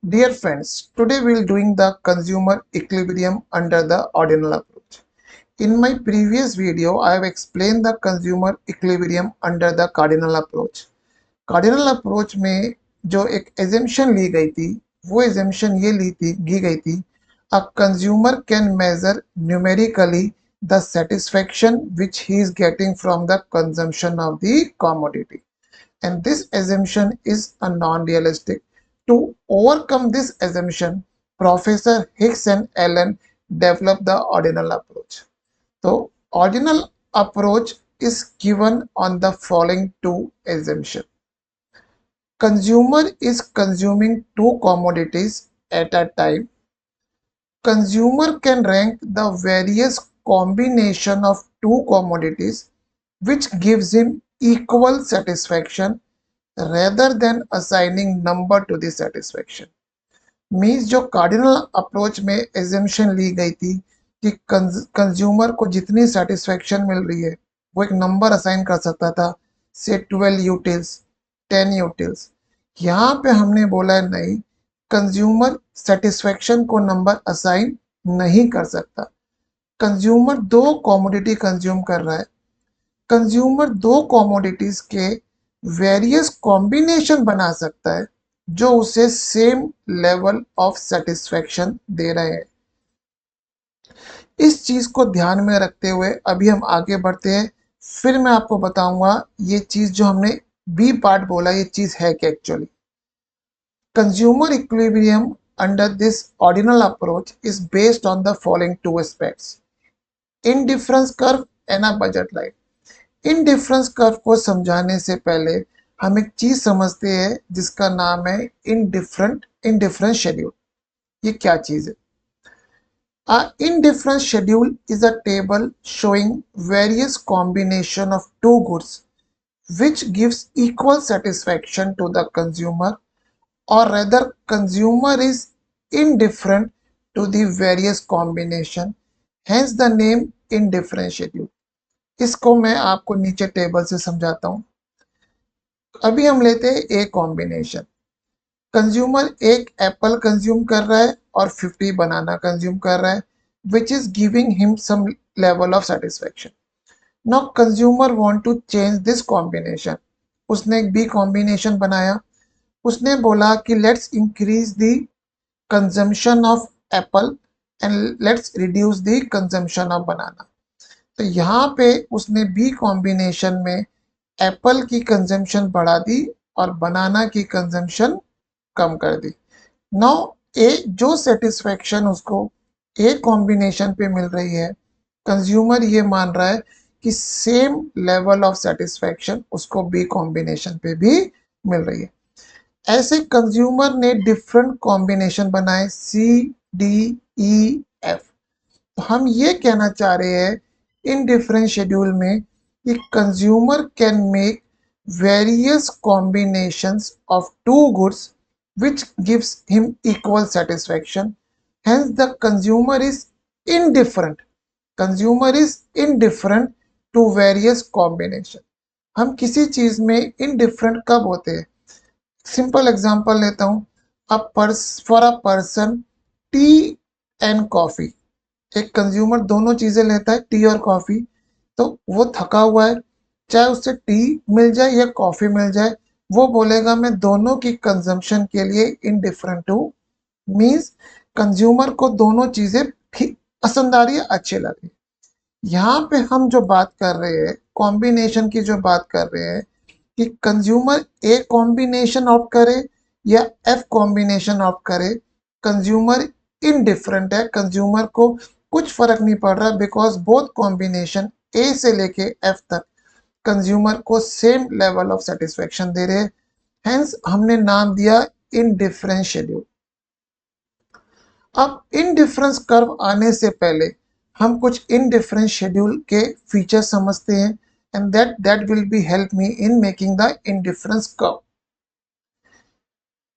Dear friends, today we'll doing the consumer equilibrium under the ordinal approach. In my previous video, I have explained the consumer equilibrium under the cardinal approach. Cardinal approach में जो एक assumption ली गई थी, वो assumption ये ली गई थी, a consumer can measure numerically the satisfaction which he is getting from the consumption of the commodity. And this assumption is a non-realistic. To overcome this assumption, Professor Hicks and Allen developed the ordinal approach. So, ordinal approach is given on the following two assumptions. Consumer is consuming two commodities at a time. Consumer can rank the various combination of two commodities which gives him equal satisfaction rather than assigning number to the satisfaction. Means जो cardinal approach में assumption ली गई थी कि consumer को जितनी satisfaction मिल रही है वो एक नंबर असाइन कर सकता था, से 12 यूटिल्स 10 यूटिल्स। यहाँ पे हमने बोला है नहीं, कंज्यूमर सेटिस्फेक्शन को नंबर असाइन नहीं कर सकता। कंज्यूमर दो कॉमोडिटी कंज्यूम कर रहा है, कंज्यूमर दो कॉमोडिटीज के वेरियस कॉम्बिनेशन बना सकता है जो उसे सेम लेवल ऑफ सेटिस्फेक्शन दे रहे हैं। इस चीज को ध्यान में रखते हुए अभी हम आगे बढ़ते हैं, फिर मैं आपको बताऊंगा ये चीज जो हमने बी पार्ट बोला ये चीज है क्या actually. Consumer equilibrium under this ordinal approach is based on the following two aspects, indifference curve and a budget line. Indifference curve को समझाने से पहले हम एक चीज समझते हैं जिसका नाम है इंडिफरेंस शेड्यूल। ये क्या चीज है? A indifference schedule is a table showing various combination of two goods which gives equal satisfaction to the consumer, or rather consumer is indifferent to the various combination, hence the name indifference schedule। इसको मैं आपको नीचे table से समझाता हूं। अभी हम लेते हैं ए कॉम्बिनेशन। कंज्यूमर एक एप्पल कंज्यूम कर रहा है और 50 बनाना कंज्यूम कर रहा है, which is giving him some level of satisfaction. Now consumer want to change this combination. उसने एक बी कॉम्बिनेशन बनाया, उसने बोला कि let's increase the consumption of apple and let's reduce the consumption of banana. तो यहाँ पे उसने बी कॉम्बिनेशन में एप्पल की कंजम्पशन बढ़ा दी और बनाना की कंजम्पशन कम कर दी। नाउ ए जो सेटिस्फेक्शन उसको ए कॉम्बिनेशन पे मिल रही है, कंज्यूमर ये मान रहा है कि सेम लेवल ऑफ सेटिस्फेक्शन उसको बी कॉम्बिनेशन पे भी मिल रही है। ऐसे कंज्यूमर ने डिफरेंट कॉम्बिनेशन बनाए सी डी ई एफ। तो हम ये कहना चाह रहे हैं इन डिफरेंट शेड्यूल में कि consumer can make various combinations of two goods which gives him equal satisfaction, hence the consumer is indifferent। consumer is indifferent to various combination। हम किसी चीज में indifferent कब होते हैं? सिंपल एग्जांपल लेता हूं, for a person T and coffee. एक कंज्यूमर दोनों चीजें लेता है, टी और कॉफी, तो वो थका हुआ है, चाहे उससे टी मिल जाए या कॉफी मिल जाए, वो बोलेगा मैं दोनों की कंजम्पशन के लिए इनडिफरेंट हूँ। मीन्स कंज्यूमर को दोनों चीजें पसंद आ रही है, अच्छी लग रही है। यहाँ पे हम जो बात कर रहे हैं कॉम्बिनेशन की, जो बात कर रहे हैं कि कंज्यूमर ए कॉम्बिनेशन ऑप्ट करे या एफ कॉम्बिनेशन ऑप्ट करे, कंज्यूमर इनडिफरेंट है, कंज्यूमर को कुछ फर्क नहीं पड़ रहा, बिकॉज बोथ कॉम्बिनेशन ए से लेके एफ तक कंज्यूमर को सेम लेवल ऑफ सेटिस्फेक्शन दे रहे हैं, हेंस हमने नाम दिया इनडिफरेंस शेड्यूल। अब इनडिफरेंस कर्व आने से पहले हम कुछ इनडिफरेंस शेड्यूल के फीचर समझते हैं, and that will be help me in making the indifference curve.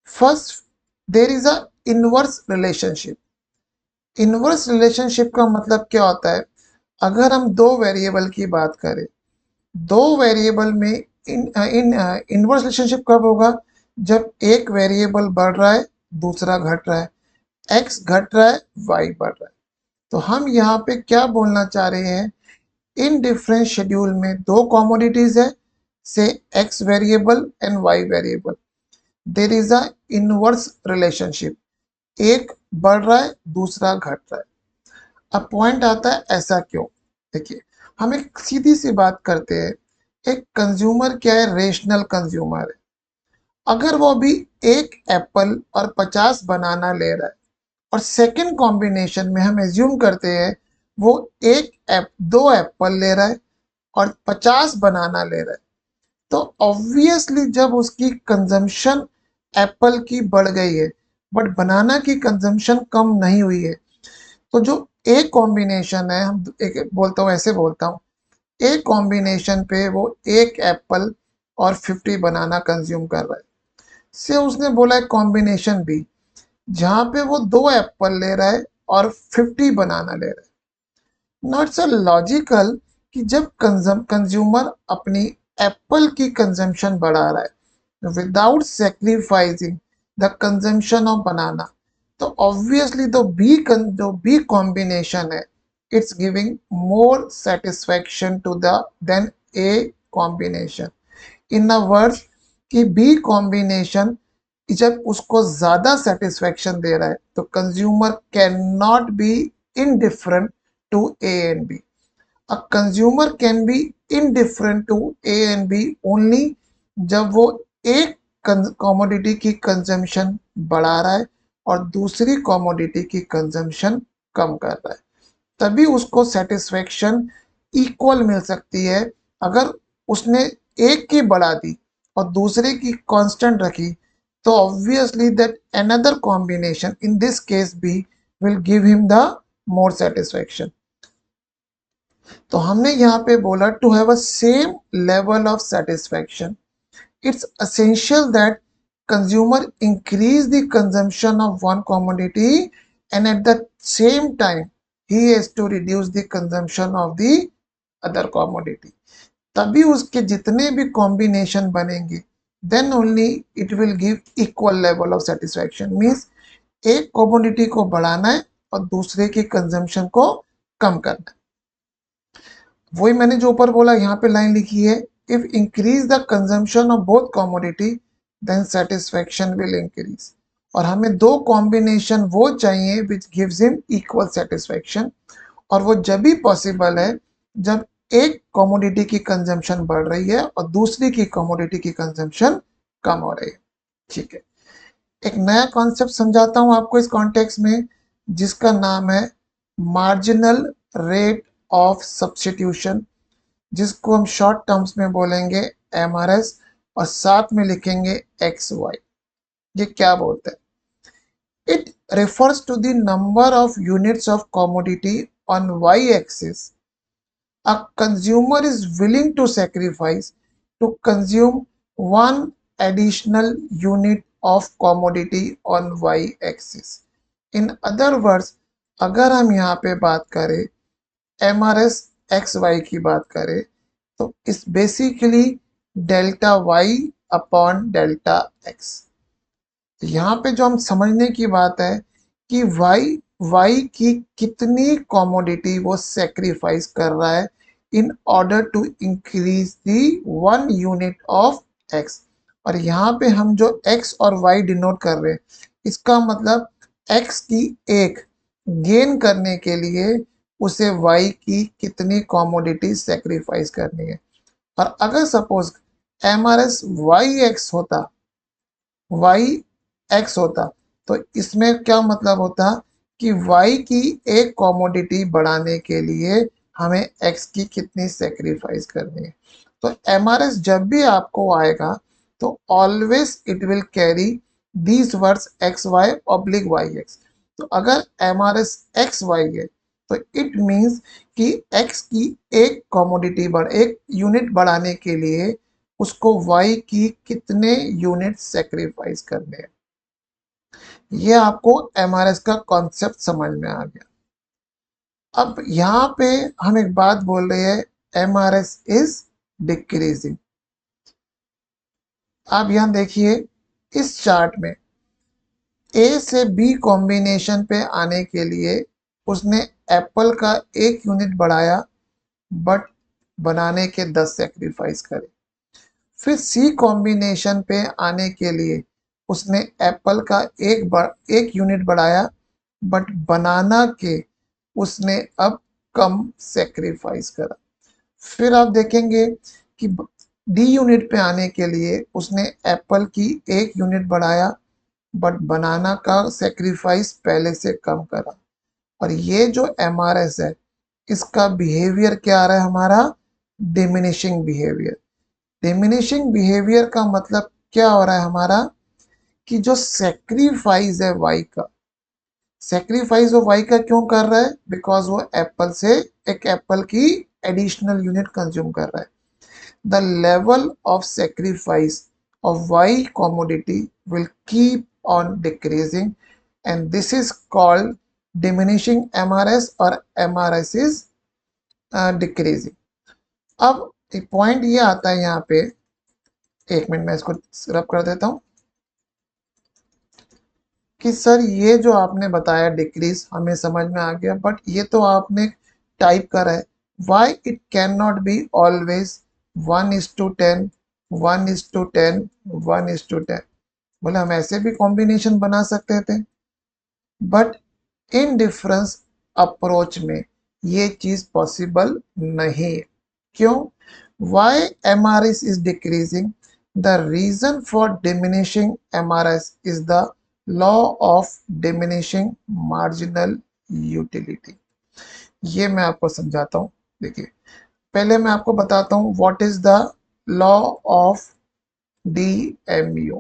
First, there is a inverse relationship. Inverse relationship का मतलब क्या होता है? अगर हम दो वेरिएबल की बात करें, दो वेरिएबल में इनवर्स रिलेशनशिप कब होगा? जब एक वेरिएबल बढ़ रहा है दूसरा घट रहा है, x घट रहा है, y बढ़ रहा है। तो हम यहाँ पे क्या बोलना चाह रहे हैं, इन डिफरेंट शेड्यूल में दो कमोडिटीज है, से x variable and y variable, there is a inverse relationship, एक बढ़ रहा है दूसरा घट रहा है। अब पॉइंट आता है ऐसा क्यों। देखिए, हम एक सीधी सी बात करते हैं, एक कंज्यूमर क्या है, रेशनल कंज्यूमर है। अगर वो अभी एक एप्पल और 50 बनाना ले रहा है, और सेकंड कॉम्बिनेशन में हम एज्यूम करते हैं वो दो एप्पल ले रहा है और 50 बनाना ले रहा है, तो ऑब्वियसली जब उसकी कंजम्पशन एप्पल की बढ़ गई है बट बनाना की कंजम्पशन कम नहीं हुई है, तो जो एक कॉम्बिनेशन है, हम एक बोलता हूँ, ऐसे बोलता हूँ, एक कॉम्बिनेशन पे वो एक एप्पल और 50 बनाना कंज्यूम कर रहा है, से उसने बोला है कॉम्बिनेशन बी, जहां पे वो दो एप्पल ले रहा है और 50 बनाना ले रहा है। नॉट सो लॉजिकल कि जब कंज्यूमर अपनी एप्पल की कंजम्पशन बढ़ा रहा है without sacrificing the consumption of banana, तो ऑब्वियसली जो बी कॉम्बिनेशन है, it's giving more satisfaction to the then A combination. In a words कि बी कॉम्बिनेशन जब उसको ज्यादा सेटिस्फेक्शन दे रहा है, तो consumer can not be indifferent to A and B. A consumer can be indifferent to A and B only जब वो एक कमोडिटी की कंजम्पशन बढ़ा रहा है और दूसरी कमोडिटी की कंजम्पशन कम कर रहा है, तभी उसको सेटिस्फेक्शन इक्वल मिल सकती है। अगर उसने एक की बढ़ा दी और दूसरे की कांस्टेंट रखी, तो obviously that another combination, in this case B, will give him the more satisfaction. तो हमने यहाँ पे बोला to have a same level of satisfaction, it's essential that consumer increase the consumption of one commodity and at the same time he has to reduce the consumption of the other commodity। तभी उसके जितने भी combination बनेंगे, then only it will give equal level of satisfaction, means एक commodity को बढ़ाना है और दूसरे की कंजम्पशन को कम करना है। वही मैंने जो ऊपर बोला, यहाँ पे लाइन लिखी है, if increase the consumption of both commodity then satisfaction will increase. और हमें दो कॉम्बिनेशन वो चाहिए which gives him equal satisfaction, और वो जब भी पॉसिबल है जब एक कमोडिटी की कंजम्पशन बढ़ रही है और दूसरी की कमोडिटी की कंजम्पशन कम हो रही है। ठीक है, एक नया कॉन्सेप्ट समझाता हूं आपको इस कॉन्टेक्स्ट में, जिसका नाम है मार्जिनल रेट ऑफ सब्स्टिट्यूशन, जिसको हम शॉर्ट टर्म्स में बोलेंगे MRS, और साथ में लिखेंगे XY। ये क्या बोलते हैं, it refers to the number of units of commodity on Y axis a consumer is willing to sacrifice to consume one additional unit of commodity on Y axis। in other words, अगर हम यहाँ पे बात करें MRS XY की बात करें, तो इस basically delta Y upon delta X. यहाँ पे जो हम समझने की बात है कि वाई की कितनी कॉमोडिटी वो सेक्रीफाइस कर रहा है in order to increase the one unit of X. और यहाँ पे हम जो एक्स और वाई डिनोट कर रहे हैं, इसका मतलब एक्स की एक गेन करने के लिए उसे वाई की कितनी कॉमोडिटी सेक्रीफाइस करनी है। और अगर सपोज MRS वाई एक्स होता, तो इसमें क्या मतलब होता कि वाई की एक कॉमोडिटी बढ़ाने के लिए हमें एक्स की कितनी सेक्रीफाइस करनी है। तो MRS जब भी आपको आएगा, तो always it will carry these words X Y oblique Y X. तो अगर MRS एक्स वाई है, तो इट मीन्स कि एक्स की एक यूनिट बढ़ाने के लिए उसको वाई की कितने यूनिट सेक्रीफाइस करने हैं। ये आपको MRS का कॉन्सेप्ट समझ में आ गया। अब यहाँ पे हम एक बात बोल रहे हैं, MRS इज डिक्रीजिंग। आप यहाँ देखिए इस चार्ट में ए से बी कॉम्बिनेशन पे आने के लिए उसने एप्पल का 1 यूनिट बढ़ाया, बट बनाने के 10 सेक्रीफाइस करे। फिर सी कॉम्बिनेशन पे आने के लिए उसने एप्पल का 1 यूनिट बढ़ाया, बट बनाना के उसने अब कम सेक्रीफाइस करा। फिर आप देखेंगे कि डी यूनिट पे आने के लिए उसने एप्पल की 1 यूनिट बढ़ाया, बट बनाना का सेक्रीफाइस पहले से कम करा। और ये जो एमआरएस है, इसका बिहेवियर क्या आ रहा है हमारा? Diminishing behaviour. डिमिनिशिंग बिहेवियर का मतलब क्या हो रहा है हमारा? कि जो सेक्रीफाइस है वाई का, सेक्रीफाइस वो वाई का क्यों कर रहा है? बिकॉज वो एप्पल से एक एप्पल की एडिशनल यूनिट कंज्यूम कर रहा है। The level of sacrifice of Y commodity will keep on decreasing, and this is called diminishing MRS और MRS is decreasing. अब एक पॉइंट ये आता है यहाँ पे, एक मिनट में इसको रब कर देता हूँ कि सर ये जो आपने बताया डिक्रीज हमें समझ में आ गया, बट ये तो आपने टाइप करा है, why it can not be always 1:10, 1:10, 1:10। बोले हम ऐसे भी कॉम्बिनेशन बना सकते थे, बट इन डिफरेंस अप्रोच में ये चीज पॉसिबल नहीं है। क्यों? Why M R S is decreasing? The reason for diminishing M R S is the law of diminishing marginal utility. ये मैं आपको समझाता हूँ। देखिए, पहले मैं आपको बताता हूँ what is the law of DMU,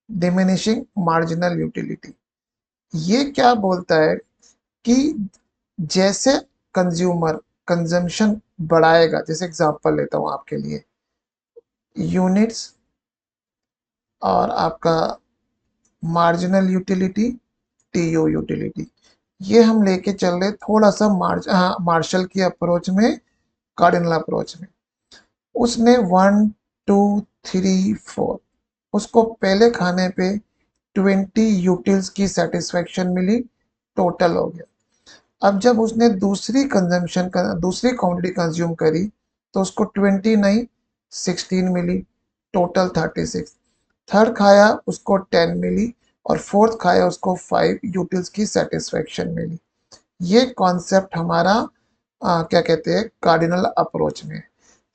diminishing marginal utility. ये क्या बोलता है कि जैसे कंज्यूमर कंजम्पशन बढ़ाएगा, जैसे एग्जांपल लेता हूं आपके लिए, यूनिट्स और आपका मार्जिनल यूटिलिटी, TU यूटिलिटी, ये हम लेके चल रहे थोड़ा सा मार्शल की अप्रोच में, कार्डिनल अप्रोच में। उसने 1, 2, 3, 4, उसको पहले खाने पे 20 यूटिल्स की सेटिस्फेक्शन मिली, टोटल हो गया। अब जब उसने दूसरी क्वांटिटी कंज्यूम करी, तो उसको 20 नहीं 16 मिली, टोटल 36। थर्ड खाया उसको 10 मिली, और फोर्थ खाया उसको 5 यूटिल्स की सेटिस्फेक्शन मिली। ये कॉन्सेप्ट हमारा क्या कहते हैं, कार्डिनल अप्रोच में।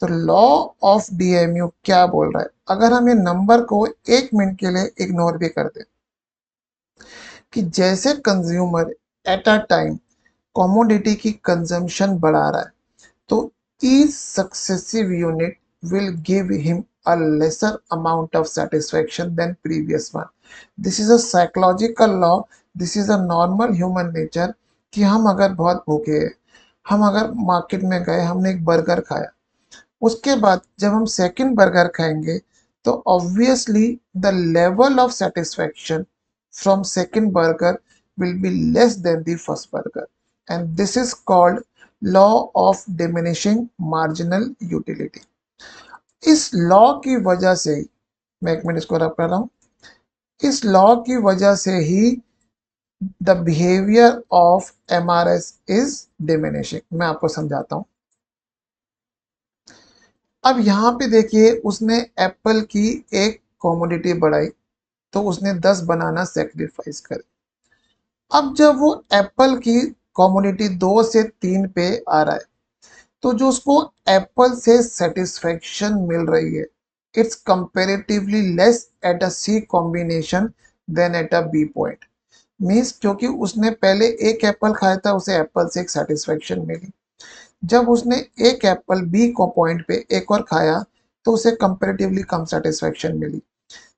तो लॉ ऑफ DMU क्या बोल रहा है? अगर हम ये नंबर को 1 मिनट के लिए इग्नोर भी कर दें, कि जैसे consumer at a time commodity की कंजम्पशन बढ़ा रहा है, तो each successive unit will give him a lesser amount of satisfaction than previous one. This is a psychological law. This is a normal human nature कि हम अगर बहुत भूखे हैं, हम अगर मार्केट में गए, हमने एक बर्गर खाया, उसके बाद जब हम सेकंड बर्गर खाएंगे, तो obviously the level of satisfaction from second burger will be less than the first burger, and this is called law of diminishing marginal utility. इस लॉ की वजह से ही, मैं 1 मिनट इसको रब कर रहा हूं, इस लॉ की वजह से ही the behaviour of MRS is diminishing. मैं आपको समझाता हूं। अब यहाँ पे देखिए, उसने एप्पल की एक कमोडिटी बढ़ाई, तो उसने 10 बनाना सेक्रीफाइस करे। अब जब वो एप्पल की कमोडिटी 2 से 3 पे आ रहा है, तो जो उसको एप्पल से सेटिस्फेक्शन मिल रही है, it's comparatively less at a C combination then at a B point. Means क्योंकि उसने पहले एक एप्पल खाया था, उसे एप्पल से एक सेटिस्फेक्शन मिली। जब उसने एक एप्पल बी को पॉइंट पे एक और खाया, तो उसे कंपेरेटिवली कम सेटिस्फेक्शन मिली।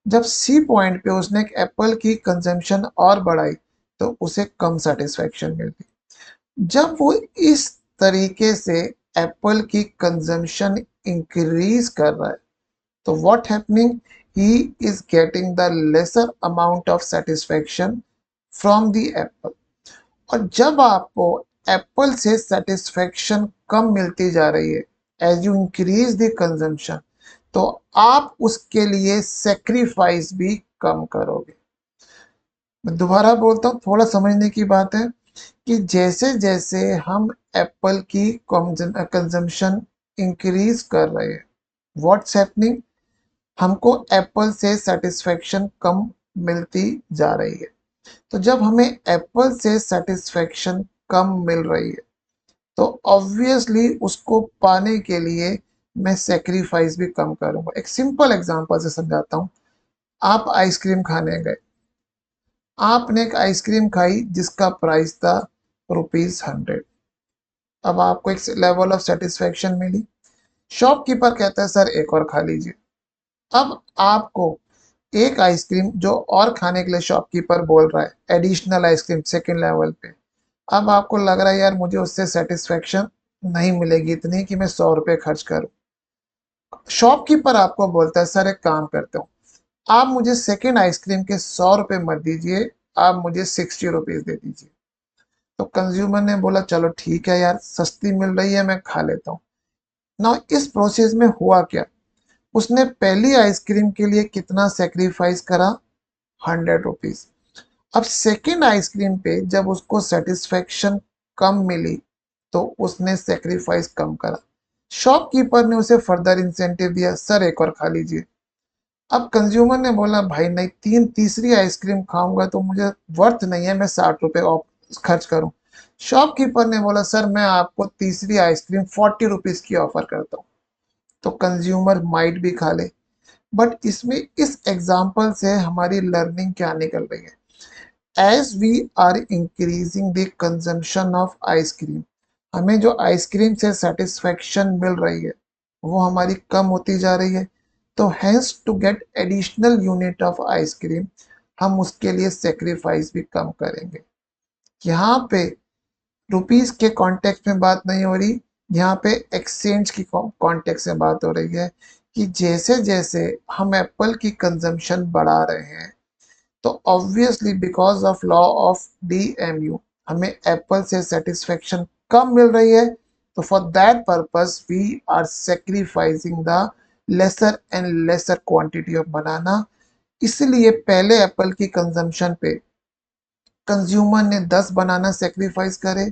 जब सी पॉइंट पे उसने एक एप्पल की कंजम्पशन और बढ़ाई, तो उसे कम सेटिस्फेक्शन मिली। जब वो इस तरीके से एप्पल की कंजम्पशन इंक्रीज कर रहा है, तो what happening, he is getting the lesser amount of satisfaction from the Apple. और जब आपको एप्पल से सेटिस्फेक्शन कम मिलती जा रही है, as you increase the consumption, तो आप उसके लिए सेक्रीफाइस भी कम करोगे। मैं दोबारा बोलता हूँ, थोड़ा समझने की बात है कि जैसे जैसे हम एप्पल की कंजम्पशन इंक्रीज कर रहे हैं, व्हाट्स हैपनिंग, हमको एप्पल से सेटिस्फेक्शन कम मिलती जा रही है। तो जब हमें एप्पल से सेटिस्फेक्शन कम मिल रही है तो ऑब्वियसली उसको पाने के लिए मैं सेक्रीफाइस भी कम करूंगा। एक सिंपल एग्जांपल से समझाता हूँ। आप आइसक्रीम खाने गए, आपने एक आइसक्रीम खाई जिसका प्राइस था ₹100। अब आपको एक लेवल ऑफ सेटिस्फेक्शन मिली। शॉपकीपर कहता है सर एक और खा लीजिए। अब आपको एक आइसक्रीम जो और खाने के लिए शॉपकीपर बोल रहा है, एडिशनल आइसक्रीम सेकंड लेवल पे, अब आपको लग रहा है यार मुझे उससे सेटिस्फेक्शन नहीं मिलेगी इतनी कि मैं ₹100 खर्च करूं। शॉपकीपर आपको बोलता है सर एक काम करते हो, आप मुझे सेकंड आइसक्रीम के ₹100 मत दीजिए, आप मुझे ₹60 दे दीजिए। तो कंज्यूमर ने बोला चलो ठीक है यार, सस्ती मिल रही है, मैं खा लेता हूँ ना। इस प्रोसेस में हुआ क्या, उसने पहली आइसक्रीम के लिए कितना सेक्रीफाइस करा, ₹100। अब सेकेंड आइसक्रीम पे जब उसको सेटिस्फेक्शन कम मिली तो उसने सेक्रीफाइस कम करा। शॉपकीपर ने उसे फर्दर इंसेंटिव दिया, सर एक और खा लीजिए। अब कंज्यूमर ने बोला भाई नहीं, तीसरी आइसक्रीम खाऊंगा तो मुझे वर्थ नहीं है मैं ₹60 खर्च करूं। शॉपकीपर ने बोला सर मैं आपको तीसरी आइसक्रीम ₹40 की ऑफर करता हूं। तो कंज्यूमर माइट भी खा ले। बट इसमें इस एग्जाम्पल से हमारी लर्निंग क्या निकल रही है, as we are increasing the consumption of ice cream, हमें जो आइसक्रीम से सेटिस्फेक्शन मिल रही है वो हमारी कम होती जा रही है। तो hence to get additional unit of ice cream हम उसके लिए सेक्रीफाइस भी कम करेंगे। यहाँ पे रुपीस के कॉन्टेक्स्ट में बात नहीं हो रही, यहाँ पे एक्सचेंज की कॉन्टेक्स्ट में बात हो रही है कि जैसे जैसे हम एप्पल की कंजम्पशन बढ़ा रहे हैं तो obviously because of law of DMU हमें एप्पल से सेटिस्फेक्शन कम मिल रही है। तो for that purpose we are sacrificing the lesser and lesser quantity of banana. इसलिए पहले एप्पल की कंजम्पशन पे कंज्यूमर ने 10 बनाना सेक्रीफाइस करे,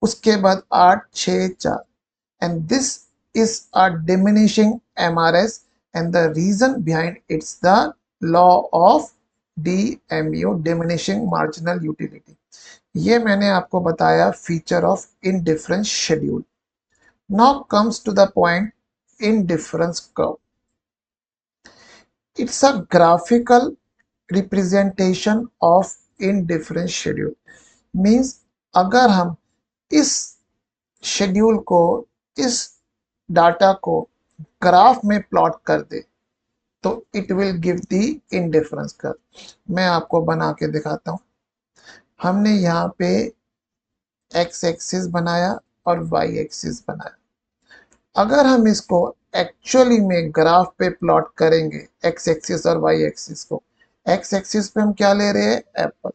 उसके बाद 8, 6, 4, and this is a diminishing MRS, and the reason behind it's the law of DMU, diminishing marginal utility। ये मैंने आपको बताया feature of indifference schedule. Now comes to the point, indifference curve. It's a graphical representation of indifference schedule. Means अगर हम इस schedule को, इस data को ग्राफ में प्लॉट कर दे तो it will give the indifference curve. मैं आपको बना के दिखाता हूं। हमने यहाँ पे एक्स एक्सिस बनाया और वाई एक्सिस बनाया। अगर हम इसको एक्चुअली में ग्राफ पे प्लॉट करेंगे, एक्स एक्सिस और वाई एक्सिस को, एक्स एक्सिस पे हम क्या ले रहे हैं, एप्पल।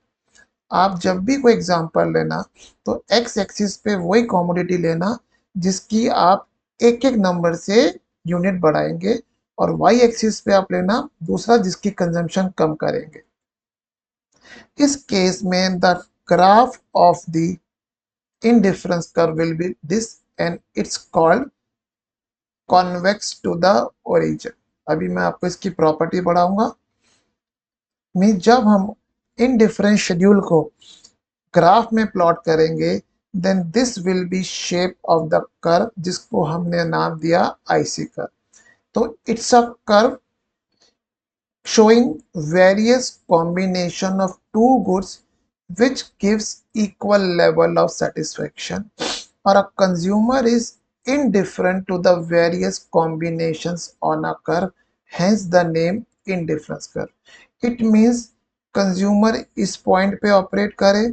आप जब भी कोई एग्जांपल लेना तो एक्स एक्सिस पे वही कमोडिटी लेना जिसकी आप एक एक नंबर से यूनिट बढ़ाएंगे, और वाई एक्सिस पे आप लेना दूसरा जिसकी कंजम्पशन कम करेंगे। इस केस में the graph of the indifference curve will be this, and it's called convex to the origin. अभी मैं आपको इसकी प्रॉपर्टी बढ़ाऊंगा। मीन जब हम इनडिफरेंस शेड्यूल को ग्राफ में प्लॉट करेंगे then this will be shape of the curve, जिसको हमने नाम दिया आईसी कर्व। तो it's a curve showing various combination of two goods which gives equal level of satisfaction, or a consumer is indifferent to the various combinations on a curve, hence the name indifference curve। It means consumer इस point पे operate करे,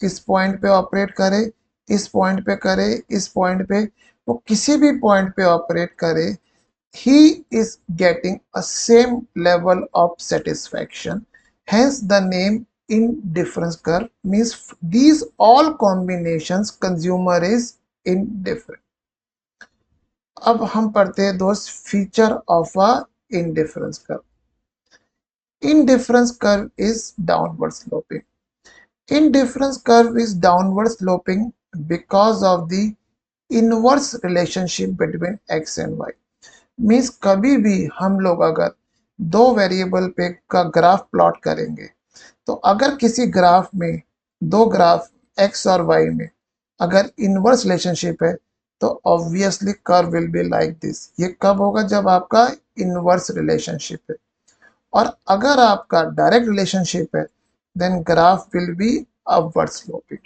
इस point पे operate करे, इस point पे करे, इस पॉइंट पे, वो किसी भी पॉइंट पे ऑपरेट करे, he is getting a same level of satisfaction, hence the name indifference curve। means these all combinations consumer is indifferent। अब हम पढ़ते हैं दोस्त feature of a indifference curve. Indifference curve is downward sloping. Indifference curve is downward sloping because of the inverse relationship between x and y. Means कभी भी हम लोग अगर दो वेरिएबल पे का ग्राफ प्लॉट करेंगे तो अगर किसी ग्राफ में दो ग्राफ x और y में अगर इनवर्स रिलेशनशिप है तो obviously curve will be like this. ये कब होगा? जब आपका इनवर्स रिलेशनशिप है। और अगर आपका डायरेक्ट रिलेशनशिप है then graph will be upward sloping.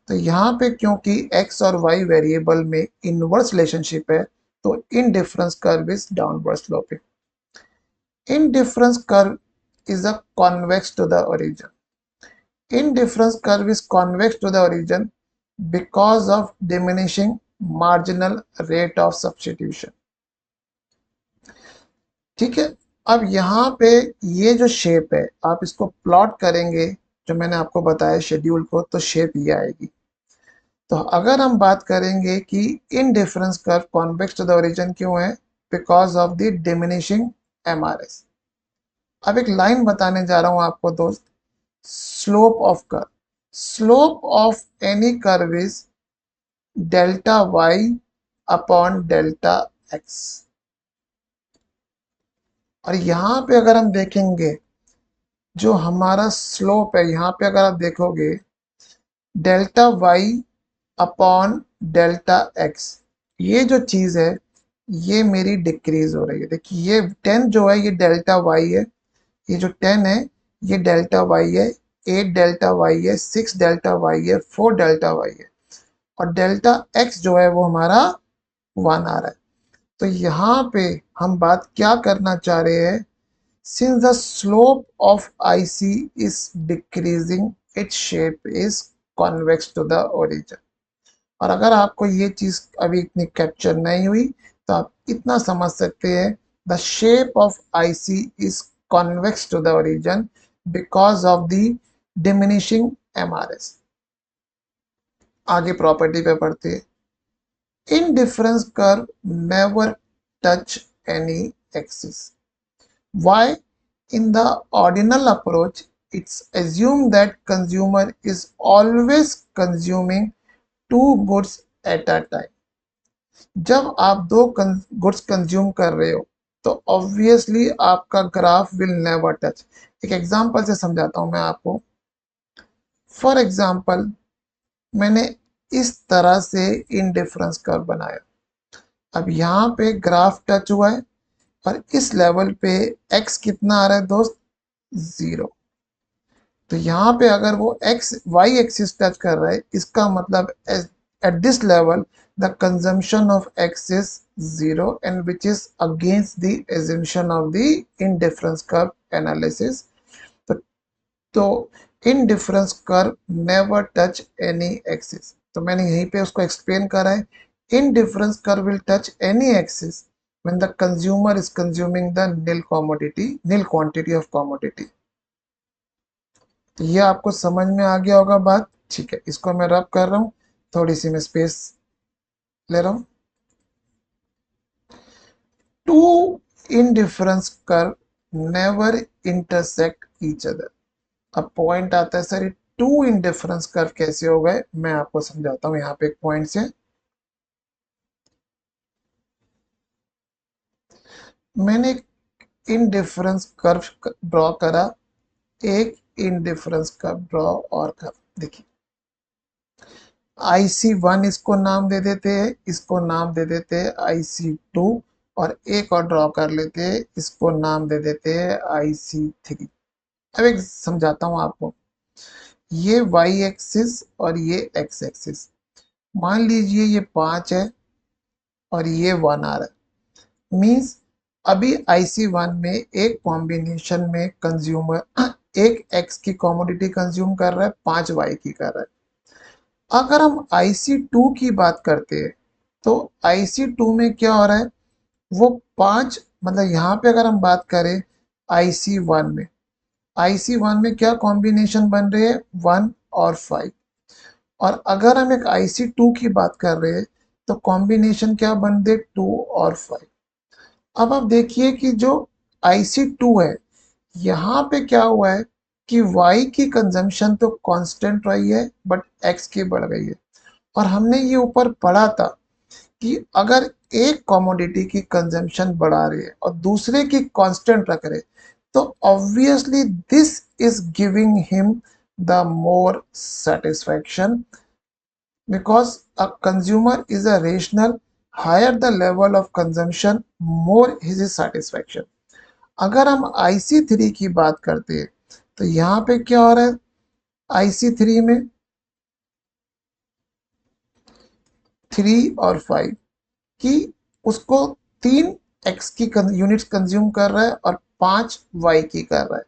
तो यहाँ पे क्योंकि x और y वेरिएबल में इनवर्स रिलेशनशिप है तो indifference curve is downward sloping. Indifference curve is a convex to the origin. Indifference curve is convex to the origin because of diminishing marginal rate of substitution. ठीक है, अब यहाँ पे ये जो शेप है आप इसको प्लॉट करेंगे जो मैंने आपको बताया शेड्यूल को, तो शेप ये आएगी। तो अगर हम बात करेंगे कि indifference curve convex to the origin क्यों है, because of the diminishing MRS. अब एक लाइन बताने जा रहा हूं आपको दोस्त, slope of curve. Slope of any curve is delta Y upon delta X. और यहां पे अगर हम देखेंगे जो हमारा स्लोप है, यहां पे अगर आप देखोगे delta Y upon delta X, ये जो चीज है ये मेरी डिक्रीज हो रही है। देखिए ये 10 जो है ये डेल्टा वाई है, ये जो 10 है ये डेल्टा वाई है, 8 डेल्टा वाई है, 6 डेल्टा वाई है, 4 डेल्टा वाई है, और डेल्टा एक्स जो है वो हमारा 1 आ रहा है। तो यहाँ पे हम बात क्या करना चाह रहे हैं, since the slope of IC is decreasing it's shape is convex to the origin. और अगर आपको ये चीज अभी इतनी कैप्चर नहीं हुई तो आप इतना समझ सकते हैं, the shape of IC is convex to the origin because of the diminishing MRS. आगे प्रॉपर्टी पे पढ़ते हैं, indifference curve never touch any axis. Why? In the ordinal approach, it's assumed that consumer is always consuming two goods at a time. जब आप दो goods consume कर रहे हो तो ऑब्वियसली आपका ग्राफ विल नेवर टच। एक एग्जांपल से समझाता हूं मैं आपको। फॉर एग्जांपल मैंने इस तरह से इनडिफरेंस कर्व बनाया। अब यहाँ पे ग्राफ टच हुआ है और इस लेवल पे x कितना आ रहा है दोस्त? 0। तो यहाँ पे अगर वो x y एक्सिस टच कर रहा है इसका मतलब at this level the consumption of x is 0 and which is against the assumption of the indifference curve analysis. तो indifference curve never touch any axis. तो मैंने यहीं पे उसको एक्सप्लेन करा है, indifference curve will touch any axis when the consumer is consuming the nil quantity of commodity। तो ये आपको समझ में आ गया होगा बात। ठीक है, इसको मैं रब कर रहा हूं, थोड़ी सी मैं स्पेस ले रहा हूं। Two indifference curve never intersect each other। अब पॉइंट आता है सर ये टू indifference curve कैसे हो गए, मैं आपको समझाता हूं यहाँ पे एक पॉइंट से। मैंने इनडिफरेंस कर्व ड्रॉ करा, एक इनडिफरेंस कर्व ड्रॉ और कर, देखिए IC1 इसको नाम दे देते हैं, इसको नाम दे देते हैं IC2, और एक और ड्रॉ कर लेते हैं, इसको नाम दे देते हैं IC3। अब एक समझाता हूं आपको, ये y एक्सिस और ये x एक्सिस, मान लीजिए ये 5 है और ये 1 आ रहा है। मीन्स अभी IC1 में एक कॉम्बिनेशन में कंज्यूमर एक x की कमोडिटी कंज्यूम कर रहा है, 5 y की कर रहा है। अगर हम IC2 की बात करते हैं तो IC2 में क्या हो रहा है, वो 5 मतलब यहाँ पे अगर हम बात करें IC1 में, IC1 में क्या कॉम्बिनेशन बन रही है, 1 और 5। और अगर हम एक IC2 की बात कर रहे हैं तो कॉम्बिनेशन क्या बन रही है, 2 और 5। अब आप देखिए कि जो IC2 है यहाँ पे क्या हुआ है कि y की कंजम्पशन तो कांस्टेंट रही है बट x की बढ़ गई है। और हमने ये ऊपर पढ़ा था कि अगर एक कमोडिटी की कंजम्पशन बढ़ा रही है और दूसरे की कांस्टेंट रख रहे, तो obviously this is giving him the more satisfaction because a consumer is a rational, higher the level of consumption more his satisfaction। अगर हम IC3 की बात करते हैं तो यहाँ पे क्या हो रहा है IC3 में 3 और 5 कि उसको 3 x की यूनिट्स कंज्यूम कर रहा है और 5 y की कर रहा है।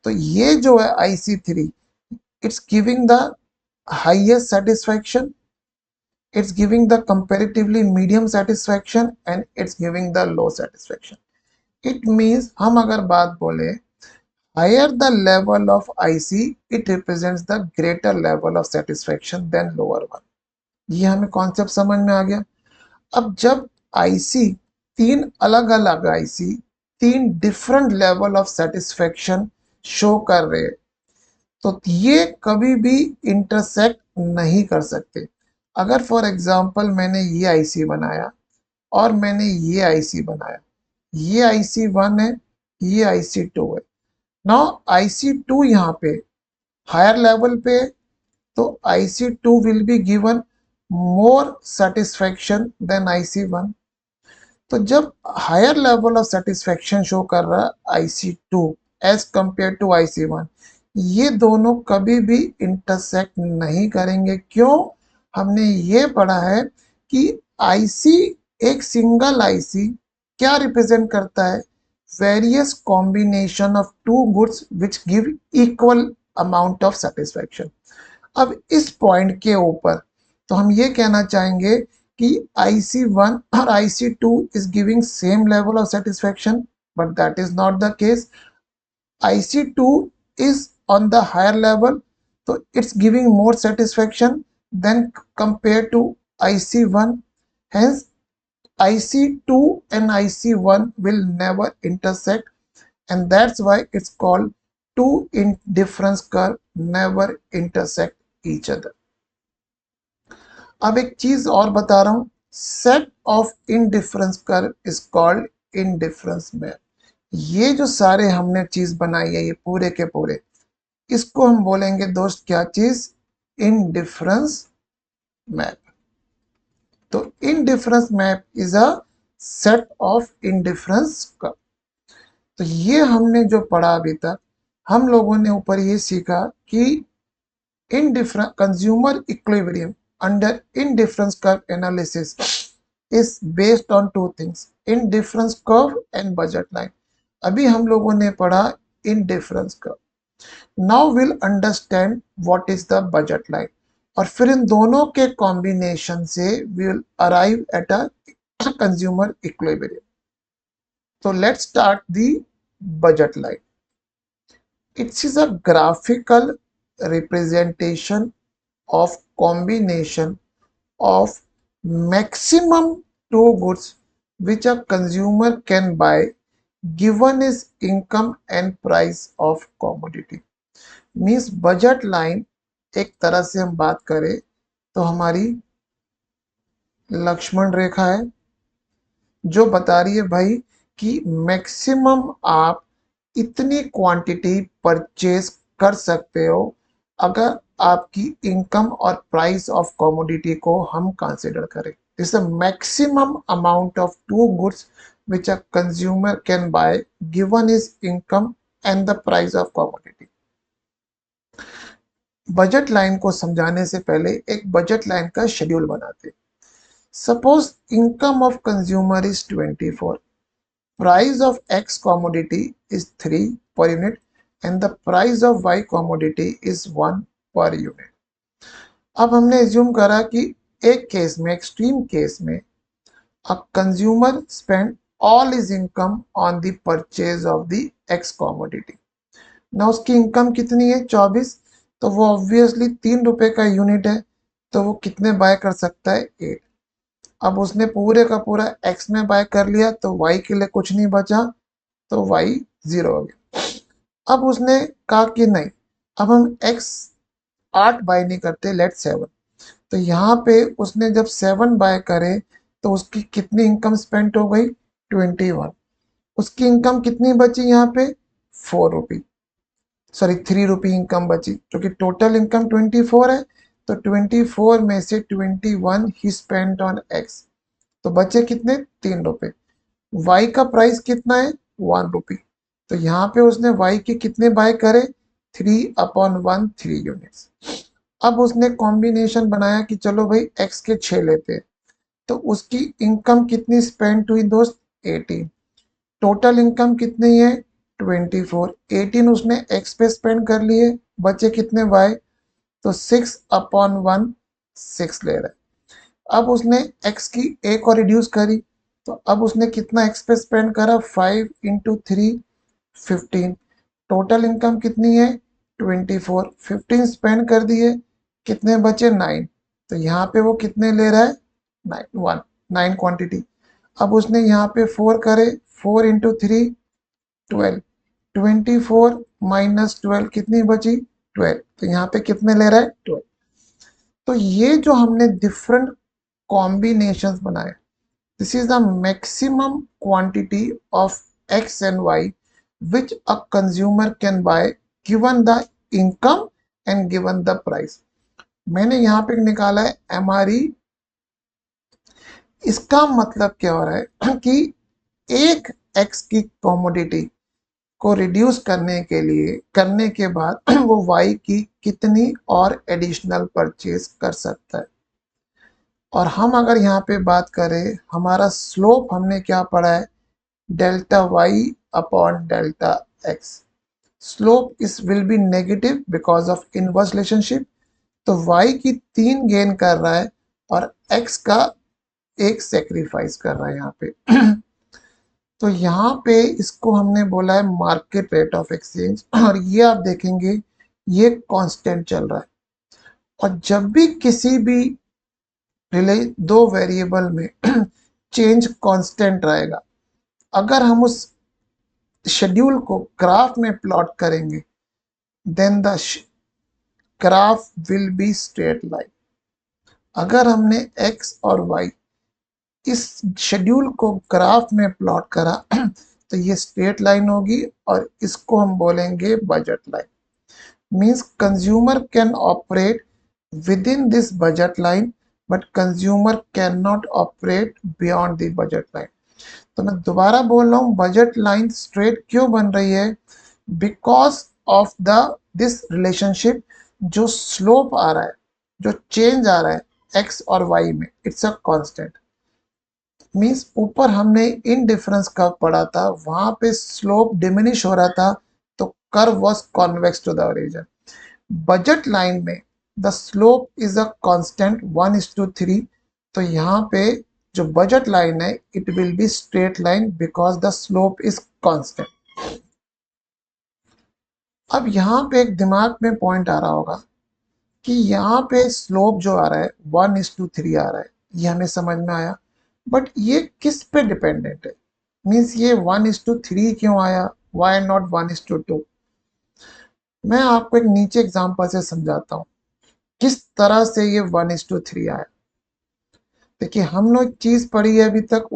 तो ये जो है IC3 it's giving the highest satisfaction, it's giving the comparatively medium satisfaction and it's giving the low satisfaction। It means हम अगर बात बोले higher the level of IC it represents the greater level of satisfaction than lower one। ये हमें concept समझ में आ गया। अब जब IC तीन अलग अलग IC तीन different level of satisfaction show कर रहे हैं तो ये कभी भी इंटरसेक्ट नहीं कर सकते। अगर फॉर एग्जांपल मैंने ये आईसी बनाया और मैंने ये आईसी बनाया, ये आईसी 1 है, ये आईसी 2 है। नाउ आईसी 2 यहाँ पे हायर लेवल पे है, तो IC 2 will be given more satisfaction then IC 1। तो जब higher level of satisfaction show कर रहा है IC2 as compare to IC1, ये दोनों कभी भी इंटरसेक्ट नहीं करेंगे। क्यों? हमने ये पढ़ा है कि IC एक सिंगल IC क्या रिप्रेजेंट करता है? Various combination of two goods which give equal amount of satisfaction. अब इस पॉइंट के ऊपर तो हम ये कहना चाहेंगे कि IC1 और IC2 is giving same level of satisfaction, but that is not the case। IC2 is on the higher level, so it's giving more satisfaction than compared to IC1। Hence IC2 and IC1 will never intersect, and that's why it's called two indifference curve never intersect each other। अब एक चीज और बता रहा हूं, set of indifference curve is called indifference map. ये जो सारे हमने चीज बनाई है ये पूरे के पूरे, इसको हम बोलेंगे दोस्त क्या चीज? Indifference map. तो indifference map is a set of indifference curve. तो ये हमने जो पढ़ा अभी तक, हम लोगों ने ऊपर ये सीखा कि indifferent consumer equilibrium under indifference curve analysis is based on two things, indifference curve and budget line। अभी हम लोगों ने पढ़ा indifference curve। now we'll understand what is the budget line और फिर इन दोनों के कॉम्बिनेशन से we will arrive at a consumer equilibrium। so let's start the budget line। it is a graphical representation of combination of maximum two goods which a consumer can buy given his income and price of commodity। Means budget line एक तरह से हम बात करें तो हमारी लक्ष्मण रेखा है जो बता रही है भाई कि मैक्सिमम आप इतनी क्वांटिटी परचेज कर सकते हो अगर आपकी इनकम और प्राइस ऑफ कमोडिटी को हम कंसीडर करें। This maximum amount of two goods which a consumer can buy given his income and the price of commodity. Budget line को समझाने से पहले एक बजट लाइन का शेड्यूल बनाते। Suppose income of consumer is 24, price of X commodity is 3 per unit and the price of Y commodity is 1 per unit। अब हमने assume करा कि एक केस में, एक्सट्रीम केस में, a consumer spend all his income on the purchase of the X commodity। ना उसकी income कितनी है? 24। तो वो ऑब्वियसली 3 रुपए का यूनिट है तो वो कितने बाय कर सकता है? 8। अब उसने पूरे का पूरा एक्स में बाय कर लिया तो वाई के लिए कुछ नहीं बचा तो वाई 0 हो गया। अब उसने कहा कि नहीं, अब हम x 8 बाय नहीं करते, लेट 7। तो यहाँ पे उसने जब 7 बाय करे तो उसकी कितनी इनकम स्पेंड हो गई, 21। उसकी इनकम कितनी बची यहाँ पे, 4 रुपी, सॉरी 3 रुपी इनकम बची, क्योंकि टोटल इनकम 24 है। तो 24 में से 21 ही स्पेंड ऑन एक्स, तो बचे कितने, 3 रुपए। वाई का प्राइस कितना है, 1 रुपी। तो यहाँ पे उसने वाई के कितने बाय करे, 3/1 3 यूनिट्स। अब उसने कॉम्बिनेशन बनाया कि चलो भाई एक्स के 6 लेते हैं, तो उसकी इनकम कितनी स्पेंड हुई दोस्त, 18। टोटल इनकम कितनी है, 24। 18 उसने एक्स पे स्पेंड कर लिए, बचे कितने वाई, तो 6/1 6 ले रहा है। अब उसने एक्स की एक और रिड्यूस करी, तो अब उसने कितना एक्स पे स्पेंड करा, 5 इंटू 3 15। टोटल इनकम कितनी है, 24। 15 स्पेंड कर दिए, कितने बचे, 9। तो यहाँ पे वो कितने ले रहा है, 9 क्वांटिटी। अब उसने यहाँ पे 4 करे, 4 इंटू 3 12। 24 माइनस 12 कितनी बची, 12। तो यहाँ पे कितने ले रहा है, 12। तो ये जो हमने डिफरेंट कॉम्बिनेशंस बनाए, this is the maximum quantity of X and Y which a consumer can buy given the income and given the price. मैंने यहाँ पे निकाला है एमआरई। इसका मतलब क्या हो रहा है कि एक एक्स की कमोडिटी को रिड्यूस करने के लिए, करने के बाद वो वाई की कितनी और एडिशनल परचेज कर सकता है। और हम अगर यहाँ पे बात करें, हमारा स्लोप हमने क्या पढ़ा है, delta Y upon delta X. Slope is will be negative because of inverse relationship. तो वाई की 3 गेन कर रहा है और एक्स का 1 सेक्रीफाइस कर रहा है यहाँ पे। तो यहाँ पे इसको हमने बोला है मार्केट रेट ऑफ एक्सचेंज, और ये आप देखेंगे ये कांस्टेंट चल रहा है। और जब भी किसी भी रिले दो वेरिएबल में चेंज कांस्टेंट रहेगा, अगर हम उस शेड्यूल को ग्राफ में प्लॉट करेंगे, then the graph will be straight line. अगर हमने एक्स और वाई इस शेड्यूल को ग्राफ में प्लॉट करा तो ये स्ट्रेट लाइन होगी, और इसको हम बोलेंगे budget line. Means consumer can operate with in this budget line, but consumer can not operate beyond the budget line. तो मैं दोबारा बोल रहा हूँ, बजट लाइन स्ट्रेट क्यों बन रही है, because of the this relationship, जो स्लोप आ रहा है, जो चेंज आ रहा है एक्स और वाई में, इट्स अ कांस्टेंट। मीन्स ऊपर हमने इन डिफरेंस कर्व पढ़ा था, वहां पे स्लोप डिमिनिश हो रहा था, तो curve was convex to the origin. Budget line में the slope is a constant 1:3। तो यहाँ पे जो बजट लाइन है, it will be straight line because the slope is constant. अब यहाँ पे एक दिमाग में पॉइंट आ रहा होगा कि यहाँ पे स्लोप जो आ रहा है 1:3 आ रहा है, ये हमें समझ में आया, बट ये किस पे डिपेंडेंट है, मीन्स ये 1:3 क्यों आया, वाई नॉट 1:2। मैं आपको एक नीचे एग्जांपल से समझाता हूँ किस तरह से ये 1:3 आया। देखिए, हम लोग एक चीज पढ़ी है अभी तक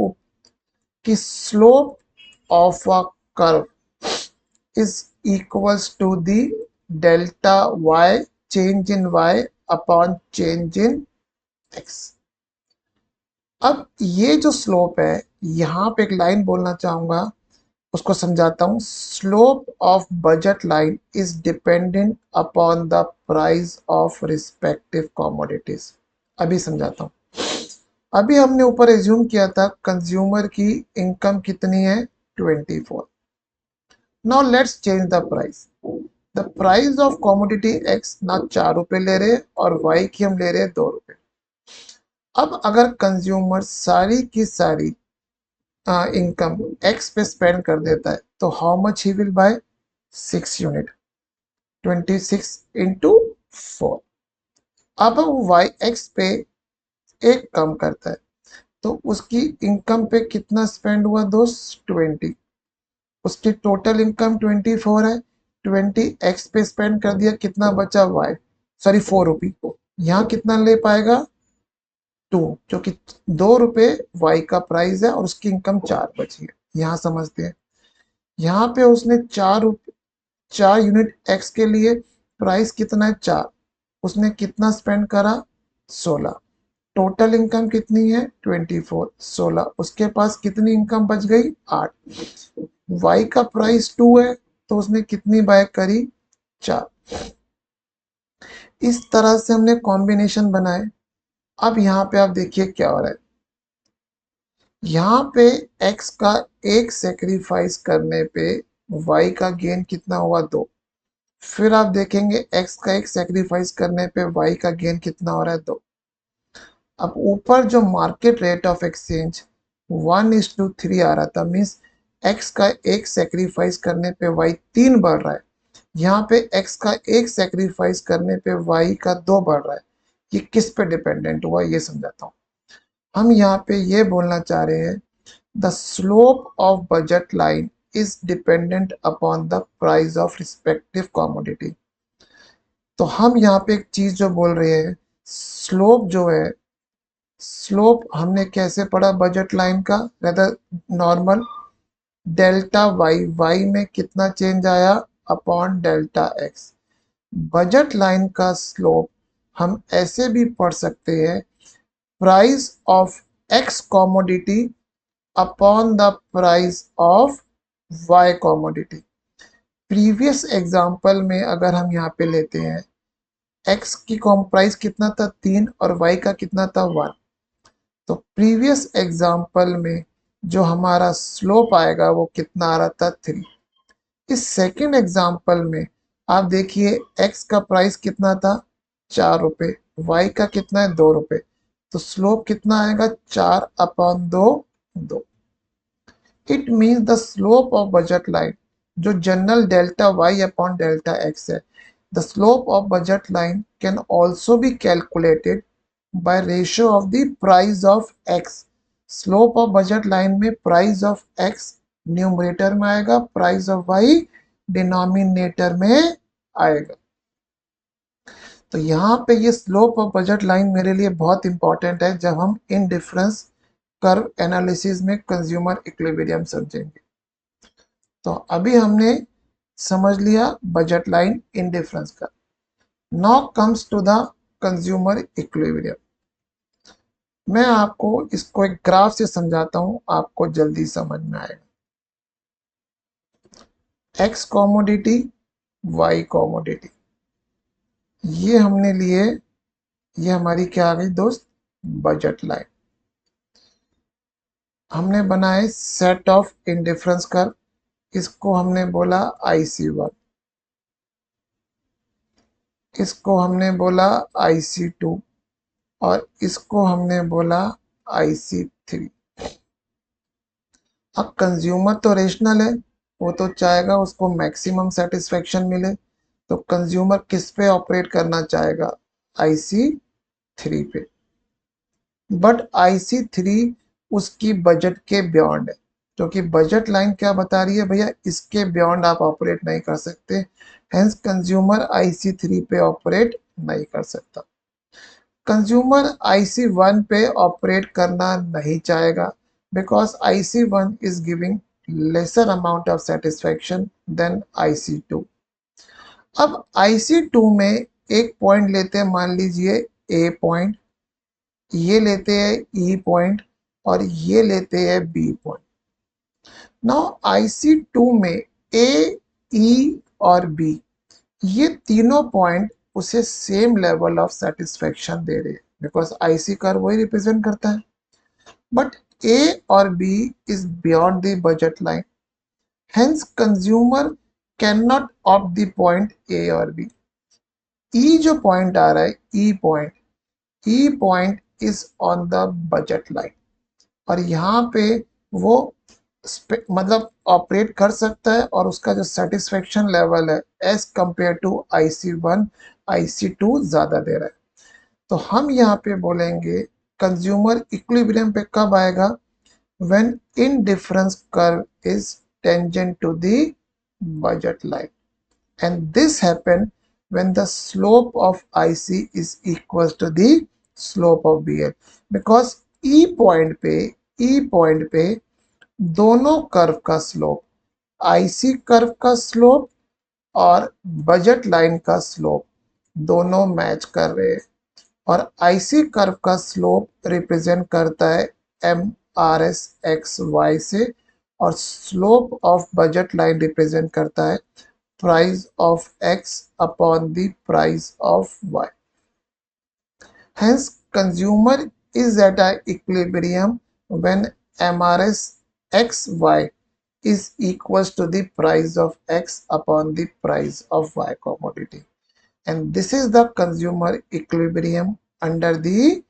कि slope of a curve is equals to the delta y, change in y upon change in x। अब ये जो स्लोप है, यहाँ पे एक लाइन बोलना चाहूंगा, उसको समझाता हूँ। Slope of budget line is dependent upon the price of respective commodities. अभी समझाता हूँ। अभी हमने ऊपर एज्यूम किया था कंज्यूमर की इनकम कितनी है, 24। Now let's change the price. The price of commodity x ना 4 रुपए ले रहे और वाई की हम ले रहे 2 रुपए। अब अगर कंज्यूमर सारी की सारी इनकम एक्स पे स्पेंड कर देता है, तो how much he will buy, 6 unit, 26 into 4। अब वो वाई एक्स पे एक कम करता है, तो उसकी इनकम पे कितना स्पेंड हुआ दोस्त, 20। उसकी टोटल इनकम 24 है, 20x पे स्पेंड कर दिया, कितना बचा y, सॉरी 4 रुपी को, यहाँ कितना ले पाएगा 2, जो कि 2 रुपए y का प्राइस है और उसकी इनकम 4 बची है। यहाँ समझते हैं, यहाँ पे उसने 4 यूनिट x के लिए प्राइस कितना है 4, उसने कितना स्पेंड करा 16, टोटल इनकम कितनी है 24, 16, उसके पास कितनी इनकम बच गई 8, y का प्राइस 2 है तो उसने कितनी बाय करी 4। इस तरह से हमने कॉम्बिनेशन बनाए। अब यहाँ पे आप देखिए क्या हो रहा है, यहाँ पे x का एक सेक्रीफाइस करने पे y का गेन कितना हुआ 2, फिर आप देखेंगे x का एक सेक्रीफाइस करने पे y का गेन कितना हो रहा है 2। अब ऊपर जो मार्केट रेट ऑफ एक्सचेंज 1:3 आ रहा था, मीन्स x का एक सेक्रीफाइस करने पे y 3 बढ़ रहा है, यहाँ पे x का एक सेक्रीफाइस करने पे y का 2 बढ़ रहा है। ये किस पे डिपेंडेंट हुआ ये समझाता हूँ। हम यहाँ पे ये बोलना चाह रहे हैं, the slope of budget line is dependent upon the price of respective commodity. तो हम यहाँ पे एक चीज जो बोल रहे हैं, स्लोप जो है, स्लोप हमने कैसे पढ़ा बजट लाइन का, rather normal delta Y, Y में कितना चेंज आया upon delta X. Budget line का स्लोप हम ऐसे भी पढ़ सकते हैं, price of X commodity upon the price of Y commodity. Previous example में अगर हम यहाँ पे लेते हैं, एक्स की प्राइस कितना था 3 और वाई का कितना था 1, तो प्रीवियस एग्जाम्पल में जो हमारा स्लोप आएगा वो कितना आ रहा था 3। इस सेकेंड एग्जाम्पल में आप देखिए x का प्राइस कितना था 4 रुपए, y का कितना है 2 रुपए, तो स्लोप कितना आएगा 4/2, 2। It means the slope of budget line, जो general delta y upon delta x है, the slope of budget line can also be calculated by ratio of the price of x। Slope of budget line में price of x numerator में आएगा, price of y denominator में आएगा। तो यहाँ पे ये स्लोप ऑफ बजट लाइन मेरे लिए बहुत इंपॉर्टेंट है जब हम इन डिफरेंस कर्व एनालिसिस में कंज्यूमर इक्विलिब्रियम समझेंगे। तो अभी हमने समझ लिया बजट लाइन इन डिफरेंस का। Now comes to the consumer equilibrium. मैं आपको इसको एक ग्राफ से समझाता हूं, आपको जल्दी समझ में आएगा। एक्स कॉमोडिटी, वाई कॉमोडिटी, ये हमने लिए, ये हमारी क्या आ गई दोस्त बजट लाइन। हमने बनाए सेट ऑफ इंडिफरेंस कर्व, इसको हमने बोला IC1, इसको हमने बोला IC2 और इसको हमने बोला IC3। अब कंज्यूमर तो रेशनल है, वो तो चाहेगा उसको मैक्सिमम सेटिस्फेक्शन मिले, तो कंज्यूमर किस पे ऑपरेट करना चाहेगा IC3 पे। बट IC3 उसकी बजट के बियॉन्ड है, क्योंकि बजट लाइन क्या बता रही है भैया, इसके बियॉन्ड आप ऑपरेट नहीं कर सकते, हेंस कंज्यूमर IC3 पे ऑपरेट नहीं कर सकता। कंज्यूमर IC1 पे ऑपरेट करना नहीं चाहेगा because IC1 is giving lesser amount of satisfaction than IC2। अब IC2 में एक पॉइंट लेते हैं, मान लीजिए A पॉइंट, ये लेते हैं E पॉइंट और ये लेते हैं B पॉइंट। नाउ IC2 में A, E और B ये तीनों पॉइंट उसे सेम लेवल ऑफ सेटिस्फेक्शन दे रहे हैं, बिकॉज IC कर्व वही रिप्रेजेंट करता है। बट A और B is beyond the budget line, hence consumer cannot opt the point A और B। E जो पॉइंट आ रहा है E point is on the budget line और यहाँ पे वो मतलब ऑपरेट कर सकता है और उसका जो सेटिस्फेक्शन लेवल है as compare to IC1, IC2 ज्यादा दे रहा है। तो हम यहाँ पे बोलेंगे कंज्यूमर इक्विलिब्रियम पे कब आएगा, when indifference curve is tangent to the budget line। and this happen when the slope of IC is equals to the slope of BL, because E point पे दोनों कर्व का स्लोप, IC कर्व का slope और budget line का slope दोनों match कर रहे हैं, और IC कर्व का स्लोप रिप्रेजेंट करता है MRS XY से, और slope of budget line represent करता है price of X upon the price of Y. Hence, consumer is at an equilibrium when MRS XY is equals to the price of X upon the price of Y commodity. And this is the consumer equilibrium under the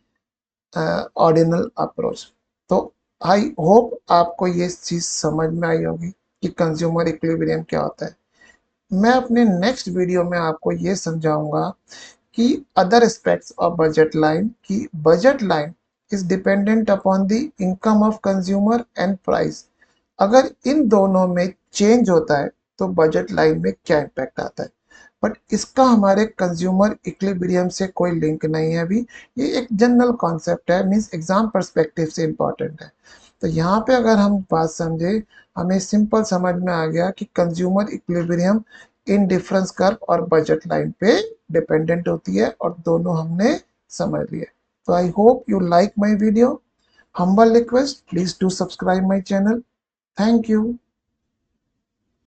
ordinal approach. तो I hope आपको ये चीज़ समझ में आई होगी कि consumer equilibrium क्या होता है। मैं अपने नेक्स्ट वीडियो में आपको ये समझाऊंगा कि other aspects of budget line, की budget line is dependent upon the income of consumer and price. अगर इन दोनों में चेंज होता है तो बजट लाइन में क्या इम्पैक्ट आता है, बट इसका हमारे कंज्यूमर इक्विलिब्रियम से कोई लिंक नहीं है अभी। ये एक जनरल कॉन्सेप्ट है, मीन्स एग्जाम पर्सपेक्टिव से इम्पॉर्टेंट है। तो यहाँ पे अगर हम बात समझे, हमें सिंपल समझ में आ गया कि consumer equilibrium in difference curve और बजट लाइन पे डिपेंडेंट होती है, और दोनों हमने समझ लिए। तो I hope you like my video. Humble request, please do subscribe my channel. Thank you.